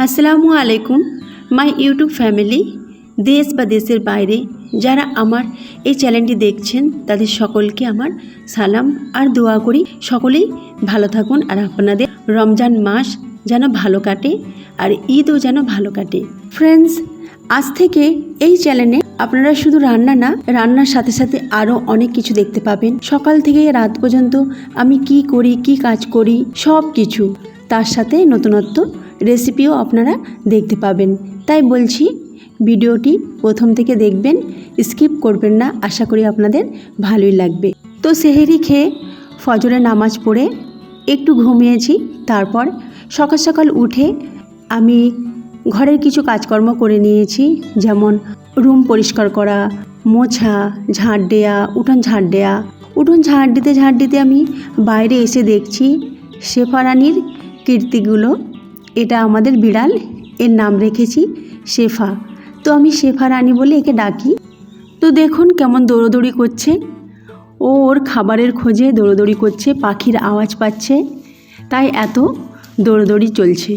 আসসালামু আলাইকুম my YouTube family. দেশ বা দেশের বাইরে যারা আমার এই চ্যানেলটি দেখছেন তাদের সকলকে আমার সালাম আর দোয়া করি সকলেই ভালো থাকুন আর আপনাদের রমজান মাস যেন ভালো কাটে আর ঈদও যেন ভালো কাটে। ফ্রেন্ডস, আজ থেকে এই চ্যানেলে আপনারা শুধু রান্না না, রান্নার সাথে সাথে আরও অনেক কিছু দেখতে পাবেন। সকাল থেকে রাত পর্যন্ত আমি কি করি, কি কাজ করি, সব কিছু, তার সাথে নতুনত্ব রেসিপিও আপনারা দেখতে পাবেন। তাই বলছি ভিডিওটি প্রথম থেকে দেখবেন, স্কিপ করবেন না। আশা করি আপনাদের ভালোই লাগবে। তো সেহরি খেয়ে ফজরের নামাজ পড়ে একটু ঘুমিয়েছি। তারপর সকাল সকাল উঠে আমি ঘরের কিছু কাজকর্ম করে নিয়েছি, যেমন রুম পরিষ্কার করা, মোছা, ঝাঁট দেয়া, উঠোন ঝাঁট দেয়া। উঠোন ঝাঁট দিতে আমি বাইরে এসে দেখছি শেফা রানীর কীর্তিগুলো। এটা আমাদের বিড়াল, এর নাম রেখেছি শেফা। তো আমি শেফা রানী বলে একে ডাকি। তো দেখুন কেমন দৌড়োদৌড়ি করছে, ও ওর খাবারের খোঁজে দৌড়োদৌড়ি করছে, পাখির আওয়াজ পাচ্ছে, তাই এত দৌড়োদৌড়ি চলছে।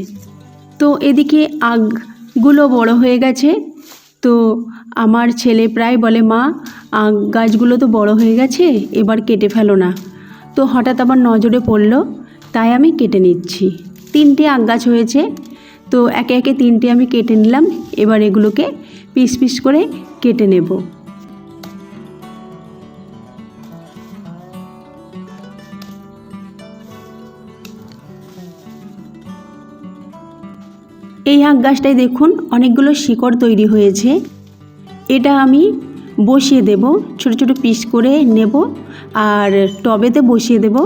তো এদিকে আগগুলো বড় হয়ে গেছে। তো আমার ছেলে প্রায় বলে, মা আগ গাছগুলো তো বড় হয়ে গেছে, এবার কেটে ফেলো না। তো হঠাৎ আমার নজরে পড়লো, তাই আমি কেটে নিচ্ছি। 3টে আগ গাছ হয়েছে, তো একে একে 3টে আমি কেটে নিলাম। এবার এগুলোকে পিস পিস করে কেটে নেব। এই আখ গাছটায় দেখুন অনেকগুলো শিকড় তৈরি হয়েছে। এটা আমি বসিয়ে দেব, ছোট ছোট পিস করে নেব আর টবেতে বসিয়ে দেব।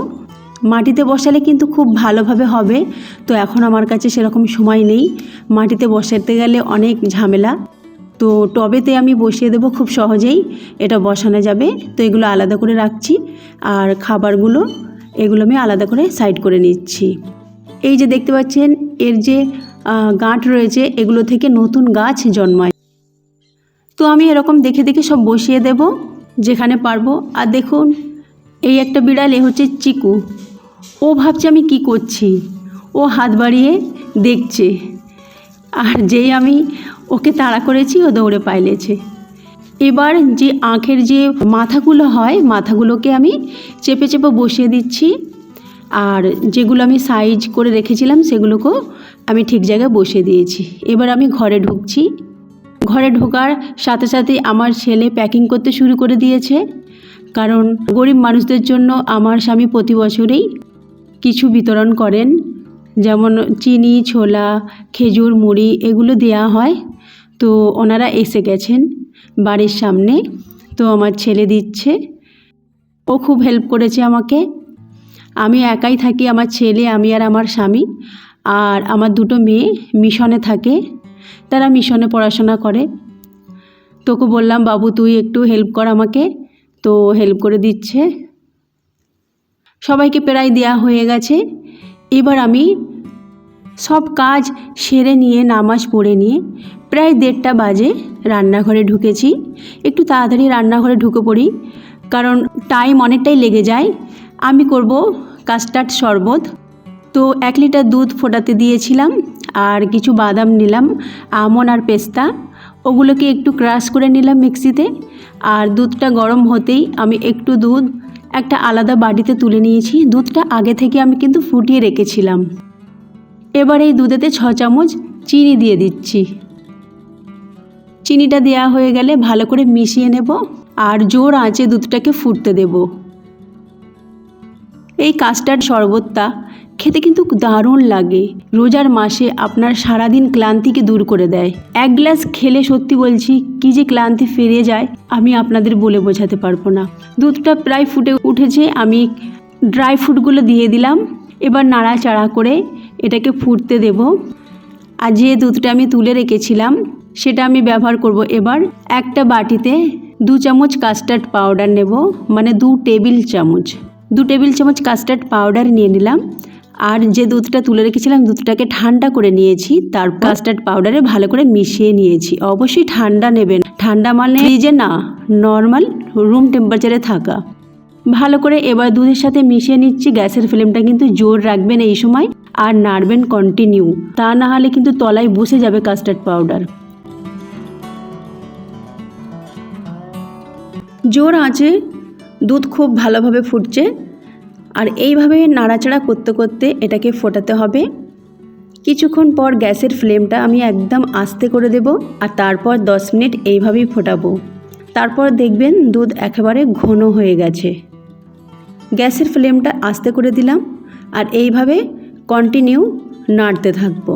মাটিতে বসালে কিন্তু খুব ভালোভাবে হবে। তো এখন আমার কাছে সেরকম সময় নেই, মাটিতে বসাতে গেলে অনেক ঝামেলা। তো টবেতে আমি বসিয়ে দেব, খুব সহজেই এটা বসানো যাবে। তো এগুলো আলাদা করে রাখছি আর খাবারগুলো এগুলো আমি আলাদা করে সাইড করে নিচ্ছি। এই যে দেখতে পাচ্ছেন এর যে গাঁট রয়েছে, এগুলো থেকে নতুন গাছ জন্মায়। তো আমি এরকম দেখে দেখে সব বসিয়ে দেব যেখানে পারবো। আর দেখুন এই একটা বিড়াল, এ হচ্ছে চিকু। ও ভাবছে আমি কি করছি, ও হাত বাড়িয়ে দেখছে। আর যেই আমি ওকে তাড়া করেছি, ও দৌড়ে পালিয়েছে। এবার যে আখের যে মাথাগুলো হয়, মাথাগুলোকে আমি চেপে চেপে বসিয়ে দিচ্ছি। আর যেগুলো আমি সাইজ করে রেখেছিলাম সেগুলোকেও আমি ঠিক জায়গায় বসিয়ে দিয়েছি। এবার আমি ঘরে ঢুকছি। ঘরে ঢোকার সাথে সাথে আমার ছেলে প্যাকিং করতে শুরু করে দিয়েছে, কারণ গরিব মানুষদের জন্য আমার স্বামী প্রতি বছরেই কিছু বিতরণ করেন, যেমন চিনি, ছোলা, খেজুর, মুড়ি এগুলো দেয়া হয়। তো ওনারা এসে গেছেন বাড়ির সামনে, তো আমার ছেলে দিচ্ছে। ও খুব হেল্প করেছে আমাকে। আমি একাই থাকি, আমার ছেলে, আমি আর আমার স্বামী। আর আমার 2টো মেয়ে মিশনে থাকে, তারা মিশনে পড়াশোনা করে। তোকে বললাম, বাবু তুই একটু হেল্প কর আমাকে, তো হেল্প করে দিচ্ছে। সবাইকে প্রায় দেয়া হয়ে গেছে। এবার আমি সব কাজ সেরে নিয়ে, নামাজ পড়ে নিয়ে প্রায় 1:30টা বাজে রান্নাঘরে ঢুকেছি। একটু তাড়াতাড়ি রান্নাঘরে ঢুকে পড়ি, কারণ টাইম অনেকটাই লেগে যায়। আমি করব কাস্টার্ড শরবত। তো 1 লিটার দুধ ফোটাতে দিয়েছিলাম আর কিছু বাদাম নিলাম, আমন্ড আর পেস্তা, ওগুলোকে একটু ক্রাশ করে নিলাম মিক্সিতে। আর দুধটা গরম হতেই আমি একটু দুধ একটা আলাদা বাটিতে তুলে নিয়েছি। দুধটা আগে থেকে আমি কিন্তু ফুটিয়ে রেখেছিলাম। এবার এই দুধেতে 6 চামচ চিনি দিয়ে দিচ্ছি। চিনিটা দেওয়া হয়ে গেলে ভালো করে মিশিয়ে নেব আর জোর আঁচে দুধটাকে ফুটতে দেব। এই কাস্টার্ড শরবতটা খেতে কিন্তু দারুণ লাগে। রোজার মাসে আপনার সারাদিন ক্লান্তিকে দূর করে দেয়। 1 গ্লাস খেলে সত্যি বলছি কি যে ক্লান্তি ফিরে যায়, আমি আপনাদের বলে বোঝাতে পারবো না। দুধটা প্রায় ফুটে উঠেছে, আমি ড্রাই ফ্রুটগুলো দিয়ে দিলাম। এবার নাড়াচাড়া করে এটাকে ফুটতে দেব। আর যে দুধটা আমি তুলে রেখেছিলাম সেটা আমি ব্যবহার করব। এবার একটা বাটিতে 2 চামচ কাস্টার্ড পাউডার নেব, মানে 2 টেবিল চামচ। 2 টেবিল চামচ কাস্টার্ড পাউডার নিয়ে নিলাম। আর যে দুধটা তুলে রেখেছিলাম দুধটাকে ঠান্ডা করে নিয়েছি, তার কাস্টার্ড পাউডারে ভালো করে মিশিয়ে নিয়েছি। অবশ্যই ঠান্ডা নেবেন, ঠান্ডা মানে ফ্রিজে না, নর্মাল রুম টেম্পারেচারে থাকা। ভালো করে এবার দুধের সাথে মিশিয়ে নিচ্ছি। গ্যাসের ফ্লেমটা কিন্তু জোর রাখবেন এই সময়, আর নাড়বেন কন্টিনিউ, তা না হলে কিন্তু তলায় বসে যাবে কাস্টার্ড পাউডার। জোর আঁচে দুধ খুব ভালোভাবে ফুটছে, আর এইভাবে নাড়াচাড়া করতে করতে এটাকে ফোটাতে হবে। কিছুক্ষণ পর গ্যাসের ফ্লেমটা আমি একদম আস্তে করে দেব, আর তারপর 10 মিনিট এইভাবেই ফোটাবো। তারপর দেখবেন দুধ একেবারে ঘন হয়ে গেছে। গ্যাসের ফ্লেমটা আস্তে করে দিলাম, আর এইভাবে কন্টিনিউ নাড়তে থাকবো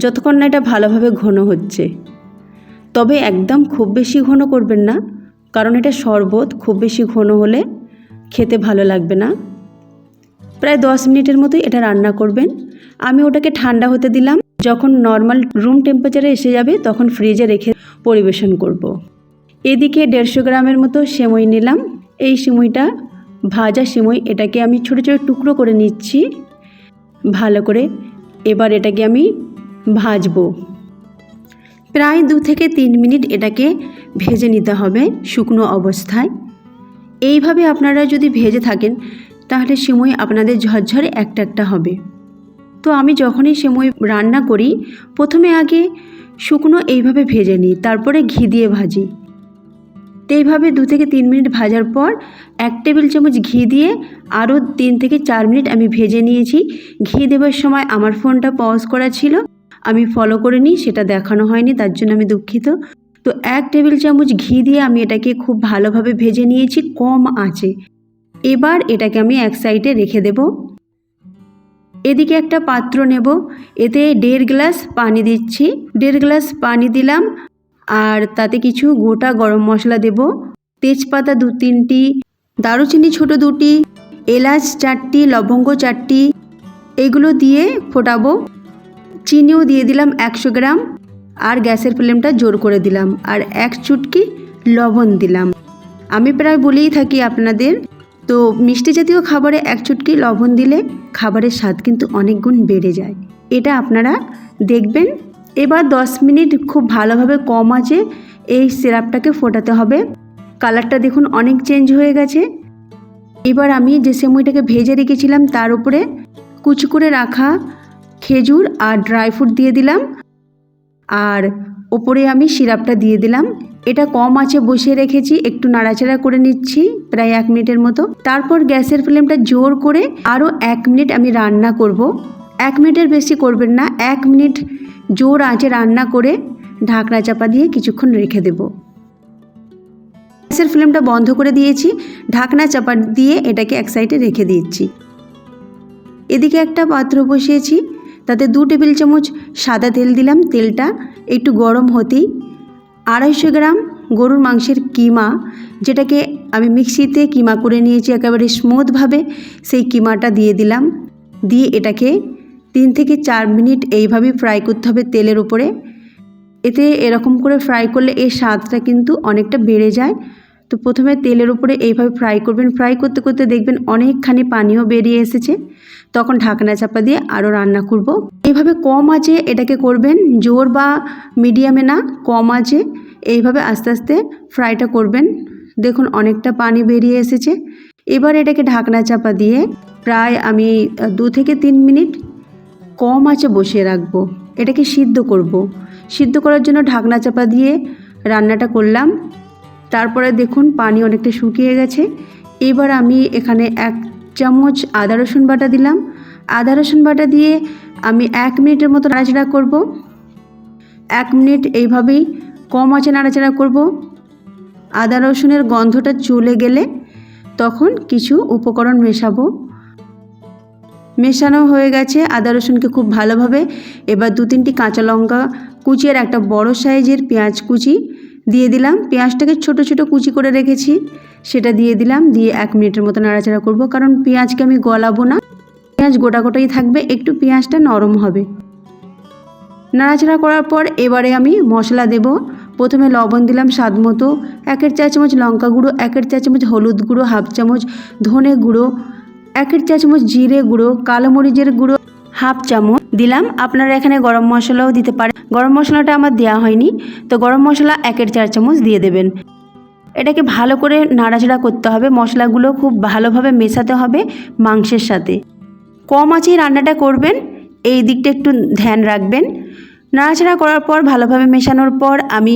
যতক্ষণ না এটা ভালোভাবে ঘন হচ্ছে। তবে একদম খুব বেশি ঘন করবেন না, কারণ এটা শরবত, খুব বেশি ঘন হলে খেতে ভালো লাগবে না। প্রায় 10 মিনিটের মতোই এটা রান্না করবেন। আমি ওটাকে ঠান্ডা হতে দিলাম। যখন নর্মাল রুম টেম্পারেচারে এসে যাবে তখন ফ্রিজে রেখে পরিবেশন করব। এদিকে 150 গ্রামের মতো সেমই নিলাম। এই সিমইটা ভাজা সিমই, এটাকে আমি ছোটো ছোটো টুকরো করে নিচ্ছি ভালো করে। এবার এটাকে আমি ভাজবো। প্রায় 2 থেকে 3 মিনিট এটাকে ভেজে নিতে হবে শুকনো অবস্থায়। এইভাবে আপনারা যদি ভেজে থাকেন তাহলে সিমই আপনাদের ঝরঝরে একটা একটা হবে। তো আমি যখনই সিমই রান্না করি প্রথমে আগে শুকনো এইভাবে ভেজে নিই, তারপরে ঘি দিয়ে ভাজি। তো এইভাবে 2 থেকে 3 মিনিট ভাজার পর 1 টেবিল চামচ ঘি দিয়ে আরও 3 থেকে 4 মিনিট আমি ভেজে নিয়েছি। ঘি দেওয়ার সময় আমার ফোনটা পজ করা ছিল, আমি ফলো করে নিই, সেটা দেখানো হয়নি, তার জন্য আমি দুঃখিত। তো 1 টেবিল চামচ ঘি দিয়ে আমি এটাকে খুব ভালোভাবে ভেজে নিয়েছি কম আঁচে। এবার এটাকে আমি এক সাইডে রেখে দেব। এদিকে একটা পাত্র নেব, এতে 1.5 গ্লাস পানি দিচ্ছি। 1.5 গ্লাস পানি দিলাম, আর তাতে কিছু গোটা গরম মশলা দেব, তেজপাতা 2-3টি, দারুচিনি ছোটো 2টি, এলাচ 4টি, লবঙ্গ 4টি, এগুলো দিয়ে ফোটাবো। চিনিও দিয়ে দিলাম 100 গ্রাম, আর গ্যাসের ফ্লেমটা জোর করে দিলাম, আর 1 চুটকি লবণ দিলাম। আমি প্রায় বলেই থাকি আপনাদের, তো মিষ্টি জাতীয় খাবারে 1 চুটকি লবণ দিলে খাবারের স্বাদ কিন্তু অনেক গুণ বেড়ে যায়, এটা আপনারা দেখবেন। এবার 10 মিনিট খুব ভালোভাবে কম আঁচে এই সিরাপটাকে ফোটাতে হবে। কালারটা দেখুন অনেক চেঞ্জ হয়ে গেছে। এবার আমি যে সেমইটাকে ভেজে রেখেছিলাম তার উপরে কুচি করে রাখা খেজুর আর ড্রাই ফ্রুট দিয়ে দিলাম, আর ওপরে আমি সিরাপটা দিয়ে দিলাম। এটা কম আঁচে বসিয়ে রেখেছি, একটু নাড়াচাড়া করে নিচ্ছি প্রায় 1 মিনিটের মতো। তারপর গ্যাসের ফ্লেমটা জোর করে আরও 1 মিনিট আমি রান্না করব। 1 মিনিটের বেশি করবেন না, 1 মিনিট জোর আঁচে রান্না করে ঢাকনা চাপা দিয়ে কিছুক্ষণ রেখে দেব। গ্যাসের ফ্লেমটা বন্ধ করে দিয়েছি, ঢাকনা চাপা দিয়ে এটাকে এক সাইডে রেখে দিচ্ছি। এদিকে একটা পাত্র বসিয়েছি, তাতে 2 টেবিল চামচ সাদা তেল দিলাম। তেলটা একটু গরম হতেই 250 গ্রাম গরুর মাংসের কিমা, যেটাকে আমি মিক্সিতে কিমা করে নিয়েছি একেবারে স্মুথভাবে, সেই কিমাটা দিয়ে দিলাম। দিয়ে এটাকে 3 থেকে 4 মিনিট এইভাবেই ফ্রাই করতে হবে তেলের উপরে। এতে এরকম করে ফ্রাই করলে এর স্বাদটা কিন্তু অনেকটা বেড়ে যায়। তো প্রথমে তেলের উপরে এইভাবে ফ্রাই করবেন। ফ্রাই করতে করতে দেখবেন অনেকখানি পানিও বেরিয়ে এসেছে, তখন ঢাকনা চাপা দিয়ে আরও রান্না করব। এইভাবে কম আঁচে এটাকে করবেন, জোর বা মিডিয়ামে না, কম আঁচে এইভাবে আস্তে আস্তে ফ্রাইটা করবেন। দেখুন অনেকটা পানি বেরিয়ে এসেছে। এবার এটাকে ঢাকনা চাপা দিয়ে প্রায় আমি 2 থেকে 3 মিনিট কম আঁচে বসিয়ে রাখবো। এটাকে সিদ্ধ করব। সিদ্ধ করার জন্য ঢাকনা চাপা দিয়ে রান্নাটা করলাম। তারপরে দেখুন পানি অনেকটা শুকিয়ে গেছে। এবার আমি এখানে 1 চামচ আদা রসুন বাটা দিলাম। আদা রসুন বাটা দিয়ে আমি 1 মিনিটের মতো নাড়াচাড়া করব। 1 মিনিট এইভাবেই কম আঁচে নাড়াচাড়া করব। আদা রসুনের গন্ধটা চলে গেলে তখন কিছু উপকরণ মেশাবো। মেশানো হয়ে গেছে আদা রসুনকে খুব ভালোভাবে। এবার 2-3টি কাঁচা লঙ্কা কুচি আর একটা বড় সাইজের পেঁয়াজ কুচি দিয়ে দিলাম। পেঁয়াজটাকে ছোট ছোট কুচি করে রেখেছি, সেটা দিয়ে দিলাম। দিয়ে 1 মিনিটের মতো নাড়াচাড়া করব, কারণ পেঁয়াজকে আমি গলাবো না, পেঁয়াজ গোটা গোটাই থাকবে, একটু পেঁয়াজটা নরম হবে। নাড়াচাড়া করার পর এবারে আমি মশলা দেব। প্রথমে লবণ দিলাম স্বাদ মতো, 1 চা চামচ লঙ্কা গুঁড়ো, 1 চা চামচ হলুদ গুঁড়ো, 1/2 চামচ ধনে গুঁড়ো, 1 চা চামচ জিরে গুঁড়ো, কালো মরিচের গুঁড়ো 1/2 চামচ দিলাম। আপনারা এখানে গরম মশলাও দিতে পারেন, গরম মশলাটা আমার দেওয়া হয়নি, তো গরম মশলা 1 চা চামচ দিয়ে দেবেন। এটাকে ভালো করে নাড়াচাড়া করতে হবে, মশলাগুলো খুব ভালোভাবে মেশাতে হবে মাংসের সাথে। কম আঁচে রান্নাটা করবেন, এই দিকটা একটু ধ্যান রাখবেন। নাড়াচাড়া করার পর ভালোভাবে মেশানোর পর আমি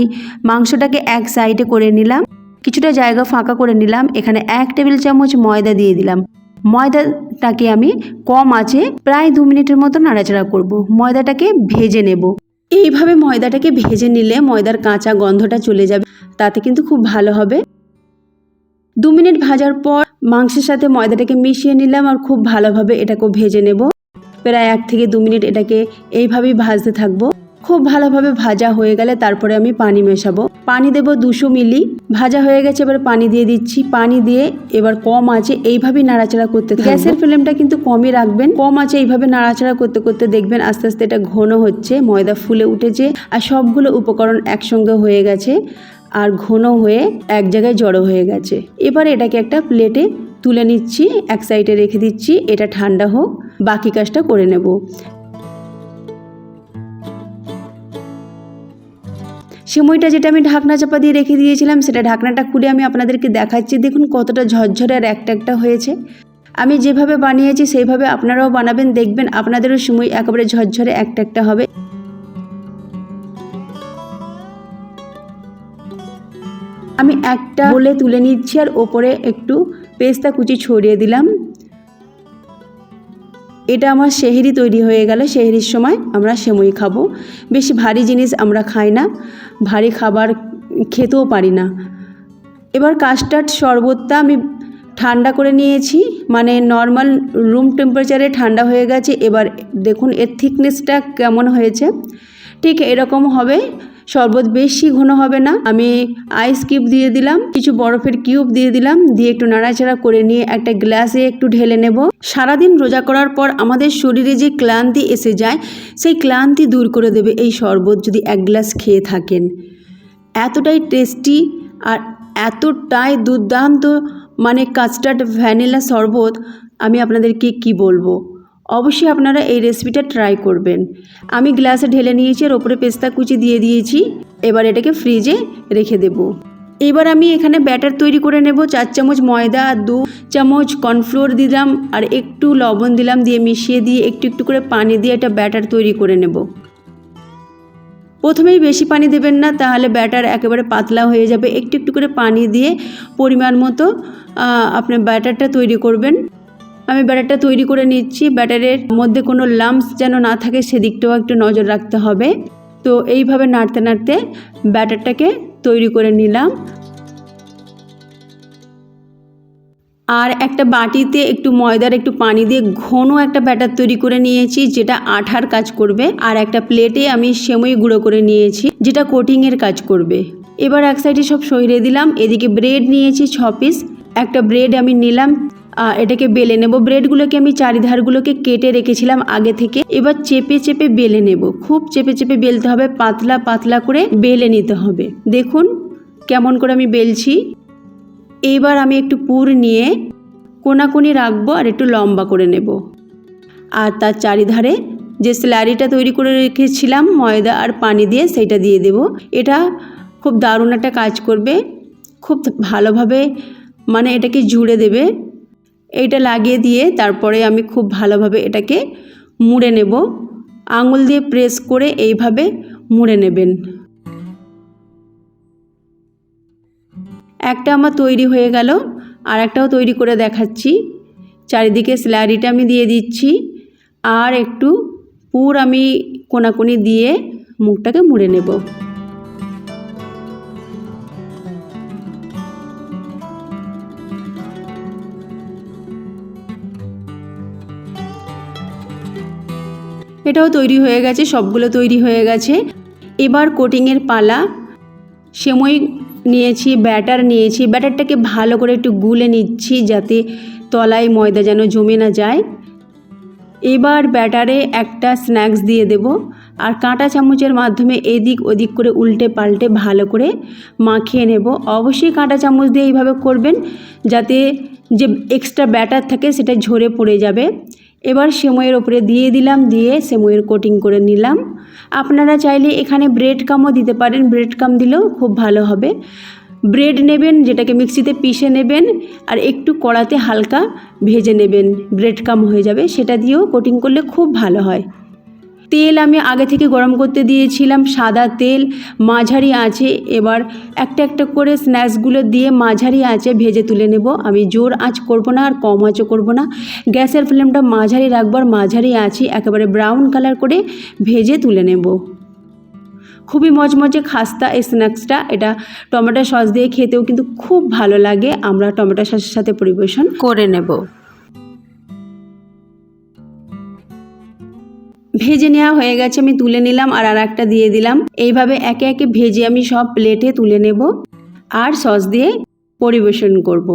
মাংসটাকে এক সাইডে করে নিলাম, কিছুটা জায়গা ফাঁকা করে নিলাম। এখানে 1 টেবিল চামচ ময়দা দিয়ে দিলাম। ময়দাটাকে আমি কম আঁচে প্রায় 2 মিনিটের মতো নাড়াচাড়া করব। ময়দাটাকে ভেজে নেব। এইভাবে ময়দাটাকে ভেজে নিলে ময়দার কাঁচা গন্ধটা চলে যাবে, তাতে কিন্তু খুব ভালো হবে। 2 মিনিট ভাজার পর মাংসের সাথে ময়দাটাকে মিশিয়ে নিলাম আর খুব ভালোভাবে এটাকে ভেজে নেব। প্রায় 1 থেকে 2 মিনিট এটাকে এইভাবেই ভাজতে থাকবো। খুব ভালোভাবে ভাজা হয়ে গেলে তারপরে আমি পানি মেশাবো। পানি দেব 200 মিলি। ভাজা হয়ে গেছে, এবার পানি দিয়ে দিচ্ছি। পানি দিয়ে এবার কম আঁচে এইভাবেই নাড়াচাড়া করতে থাকবো। গ্যাসের ফ্লেমটা কিন্তু কমই রাখবেন। কম আঁচে এইভাবে নাড়াচাড়া করতে করতে দেখবেন আস্তে আস্তে এটা ঘন হচ্ছে, ময়দা ফুলে উঠেছে আর সবগুলো উপকরণ একসঙ্গে হয়ে গেছে আর ঘন হয়ে এক জায়গায় জড়ো হয়ে গেছে। এবার এটাকে একটা প্লেটে তুলে নিচ্ছি, এক সাইডে রেখে দিচ্ছি। এটা ঠান্ডা হোক, বাকি কাজটা করে নেব। সেমইটা যেটা আমি ঢাকনা চাপা দিয়ে রেখে দিয়েছিলাম, সেটা ঢাকনাটা খুলে আমি আপনাদেরকে দেখাচ্ছি। দেখুন কতটা ঝরঝরে আর একটা একটা হয়েছে। আমি যেভাবে বানিয়েছি সেইভাবে আপনারাও বানাবেন, দেখবেন আপনাদেরও সেমই একেবারে ঝরঝরে একটা একটা হবে। আমি একটা বলে তুলে নিচ্ছি আর ওপরে একটু পেস্তা কুচি ছড়িয়ে দিলাম। এটা আমার সেহরি তৈরি হয়ে গেল। সেহরির সময় আমরা সেমই খাবো। বেশি ভারী জিনিস আমরা খাই না, ভারী খাবার খেতেও পারি না। এবার কাস্টার্ড শরবতটা আমি ঠান্ডা করে নিয়েছি, মানে নর্মাল রুম টেম্পারেচারে ঠান্ডা হয়ে গেছে। এবার দেখুন এর থিকনেসটা কেমন হয়েছে, ঠিক এরকম হবে। শরবত বেশি ঘন হবে না। আমি আইস কিউব দিয়ে দিলাম, কিছু বরফের কিউব দিয়ে দিলাম, দিয়ে একটু নাড়াচাড়া করে নিয়ে একটা গ্লাসে একটু ঢেলে নেব। সারাদিন রোজা করার পর আমাদের শরীরে যে ক্লান্তি এসে যায়, সেই ক্লান্তি দূর করে দেবে এই শরবত যদি 1 গ্লাস খেয়ে থাকেন। এতটাই টেস্টি আর এতটাই দুর্দান্ত, মানে কাস্টার্ড ভ্যানিলা শরবত আমি আপনাদেরকে কি বলবো। অবশ্যই আপনারা এই রেসিপিটা ট্রাই করবেন। আমি গ্লাসে ঢেলে নিয়েছি আর ওপরে পেস্তা কুচি দিয়ে দিয়েছি। এবার এটাকে ফ্রিজে রেখে দেব। এবার আমি এখানে ব্যাটার তৈরি করে নেব। 4 চামচ ময়দা আর 2 চামচ কর্নফ্লোর দিলাম আর একটু লবণ দিলাম, দিয়ে মিশিয়ে দিয়ে একটু একটু করে পানি দিয়ে এটা ব্যাটার তৈরি করে নেব। প্রথমেই বেশি পানি দেবেন না, তাহলে ব্যাটার একেবারে পাতলা হয়ে যাবে। একটু একটু করে পানি দিয়ে পরিমাণ মতো আপনি ব্যাটারটা তৈরি করবেন। আমি ব্যাটারটা তৈরি করে নিচ্ছি। ব্যাটারের মধ্যে কোনো লাম্পস যেন না থাকে, সেদিকটাও একটু নজর রাখতে হবে। তো এইভাবে নাড়তে নাড়তে ব্যাটারটাকে তৈরি করে নিলাম। আর একটা বাটিতে একটু ময়দার একটু পানি দিয়ে ঘন একটা ব্যাটার তৈরি করে নিয়েছি, যেটা আঠার কাজ করবে। আর একটা প্লেটে আমি সেমই গুঁড়ো করে নিয়েছি, যেটা কোটিংয়ের কাজ করবে। এবার এক সাইডে সব সরিয়ে দিলাম। এদিকে ব্রেড নিয়েছি 6 পিস। একটা ব্রেড আমি নিলাম, এটাকে বেলে নেব। ব্রেডগুলোকে আমি চারিধারগুলোকে কেটে রেখেছিলাম আগে থেকে। এবার চেপে চেপে বেলে নেব। খুব চেপে চেপে বেলতে হবে, পাতলা পাতলা করে বেলে নিতে হবে। দেখুন কেমন করে আমি বেলছি। এইবার আমি একটু পুর নিয়ে কোনাকুনি রাখবো আর একটু লম্বা করে নেব। আর তার চারিধারে যে স্ল্যারিটা তৈরি করে রেখেছিলাম ময়দা আর পানি দিয়ে, সেইটা দিয়ে দেব। এটা খুব দারুণ একটা কাজ করবে, খুব ভালোভাবে মানে এটাকে জুড়ে দেবে। এইটা লাগিয়ে দিয়ে তারপরে আমি খুব ভালোভাবে এটাকে মুড়ে নেব। আঙুল দিয়ে প্রেস করে এইভাবে মুড়ে নেবেন। একটা আমার তৈরি হয়ে গেল, আর একটাও তৈরি করে দেখাচ্ছি। চারিদিকে স্ল্যারিটা আমি দিয়ে দিচ্ছি আর একটু পুর আমি কোনাকুনি দিয়ে মুখটাকে মুড়ে নেব। এটাও তৈরি হয়ে গেছে, সবগুলো তৈরি হয়ে গেছে। এবার কোটিংয়ের পালা। সেমই নিয়েছি, ব্যাটার নিয়েছি। ব্যাটারটাকে ভালো করে একটু গুলে নিচ্ছি, যাতে তলায় ময়দা যেন জমে না যায়। এবার ব্যাটারে একটা স্ন্যাক্স দিয়ে দেব আর কাঁটা চামচের মাধ্যমে এদিক ওদিক করে উল্টে পাল্টে ভালো করে মাখিয়ে নেব। অবশ্যই কাঁটা চামচ দিয়ে এইভাবে করবেন, যাতে যে এক্সট্রা ব্যাটার থাকে সেটা ঝরে পড়ে যাবে। এবার সেমইয়ের ওপরে দিয়ে দিলাম, দিয়ে সেমইয়ের কোটিং করে নিলাম। আপনারা চাইলে এখানে ব্রেড কামও দিতে পারেন, ব্রেড কাম দিলেও খুব ভালো হবে। ব্রেড নেবেন, যেটাকে মিক্সিতে পিষে নেবেন আর একটু কড়াতে হালকা ভেজে নেবেন, ব্রেড কাম হয়ে যাবে, সেটা দিয়েও কোটিং করলে খুব ভালো হয়। তেল আমি আগে থেকে গরম করতে দিয়েছিলাম, সাদা তেল, মাঝারি আঁচে। এবার একটা একটা করে স্ন্যাক্সগুলো দিয়ে মাঝারি আঁচে ভেজে তুলে নেব। আমি জোর আঁচ করব না আর কম আঁচও করব না, গ্যাসের ফ্লেমটা মাঝারি রাখবো আর মাঝারি আঁচে একেবারে ব্রাউন কালার করে ভেজে তুলে নেব। খুবই মজমজে খাস্তা এই স্ন্যাক্সটা। এটা টমেটো সস দিয়ে খেতেও কিন্তু খুব ভালো লাগে। আমরা টমেটো সসের সাথে পরিবেশন করে নেব। ভেজে নেওয়া হয়ে গেছে, আমি তুলে নিলাম আর একটা দিয়ে দিলাম। এইভাবে একে একে ভেজে আমি সব প্লেটে তুলে নেব আর সস দিয়ে পরিবেশন করব।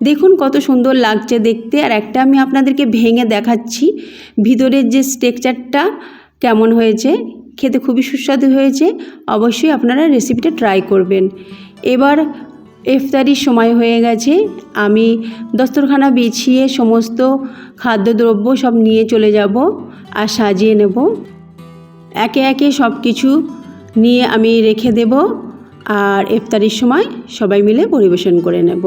দেখুন কত সুন্দর লাগছে দেখতে। আর একটা আমি আপনাদেরকে ভেঙে দেখাচ্ছি ভিতরের যে স্ট্রাকচারটা কেমন হয়েছে, খেতে খুবই সুস্বাদু হয়েছে। অবশ্যই আপনারা রেসিপিটা ট্রাই করবেন। এবার ইফতারির সময় হয়ে গেছে, আমি দস্তরখানা বিছিয়ে সমস্ত খাদ্যদ্রব্য সব নিয়ে চলে যাব আর সাজিয়ে নেব। একে একে সব কিছু নিয়ে আমি রেখে দেব আর ইফতারির সময় সবাই মিলে পরিবেশন করে নেব।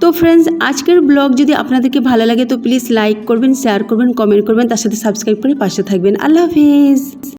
তো ফ্রেন্ডস, আজকের ব্লগ যদি আপনাদেরকে ভালো লাগে তো প্লিজ লাইক করবেন, শেয়ার করবেন, কমেন্ট করবেন, তার সাথে সাবস্ক্রাইব করে পাশে থাকবেন। আল্লাহ হাফিজ।